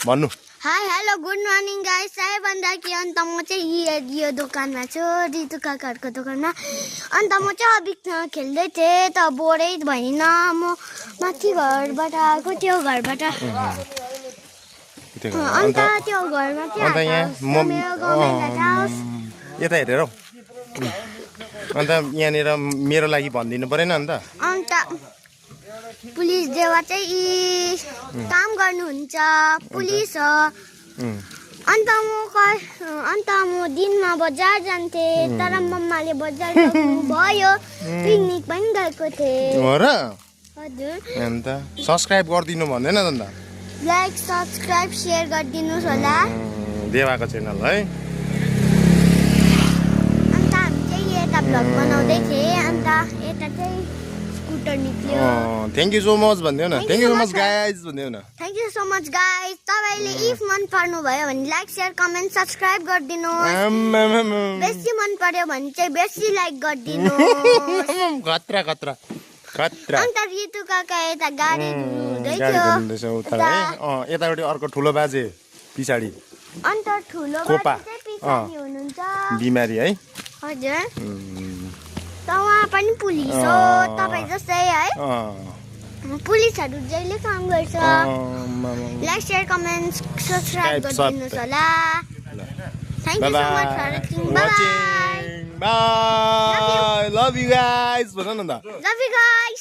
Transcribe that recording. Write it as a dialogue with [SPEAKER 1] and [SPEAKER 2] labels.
[SPEAKER 1] भन्नु
[SPEAKER 2] hi hello good morning guys सबैभन्दा के अन्त म चाहिँ यो दोकानमा छु रितु काकाहरूको दोकानमा अन्त म चाहिँ अभिकसँग खेल्दै थिएँ त बोरै भएन म माथि घरबाट आएको त्यो घरबाट अन्त त्यो घरमा के
[SPEAKER 1] अन्त यहाँ यता हेरेर अन्त यहाँनिर मेरो लागि भनिदिनु परेन अन्त
[SPEAKER 2] पुलिस देवा चाहिँ काम गर्नुहुन्छ पुलिस हो अन्त म दिनमा बजार जान्थेँ तर मम्माले बजार भयो पिकनिक पनि गएको थिएँ
[SPEAKER 1] हो र
[SPEAKER 2] हजुर
[SPEAKER 1] अन्त सब्स्क्राइब गरिदिनु भन्दैन त अन्त
[SPEAKER 2] लाइक सब्स्क्राइब सेयर गरिदिनुहोस् होला
[SPEAKER 1] देवाको च्यानल है
[SPEAKER 2] अन्त हामी चाहिँ यता भ्लग बनाउँदै थिएँ अन्त यता चाहिँ स्कुटर निक्ल्यो
[SPEAKER 1] थ्याङ्क यू सो मच भन्दियो न thank you so much guys भन्दियो न
[SPEAKER 2] thank you so much guys तपाईँले इफ मन पर्नु भयो भने लाइक सेयर कमेन्ट सब्स्क्राइब गरिदिनुहोस् बेसी मन पर्यो भने चाहिँ बेसी लाइक गरिदिनुहोस्
[SPEAKER 1] खतरा खतरा खतरा
[SPEAKER 2] अन्त रितु काका यता गाडी धुँदैछ
[SPEAKER 1] यतापट्टि अर्को ठुलो बाजे पछाडि
[SPEAKER 2] अन्त ठुलो
[SPEAKER 1] कोपा
[SPEAKER 2] बाजे चाहिँ पछाडि हुनुहुन्छ
[SPEAKER 1] बिमारी है
[SPEAKER 2] हजुर त उहाँ पनि पुलिस हो तपाईँ जस्तै है पुलिसहरू जहिले काम गर्छ लाइक सेयर कमेन्ट सब्स्क्राइब गरिदिनुहोस् होला thank you so much for watching bye
[SPEAKER 1] bye love you guys भन न त
[SPEAKER 2] लभ यु गाइस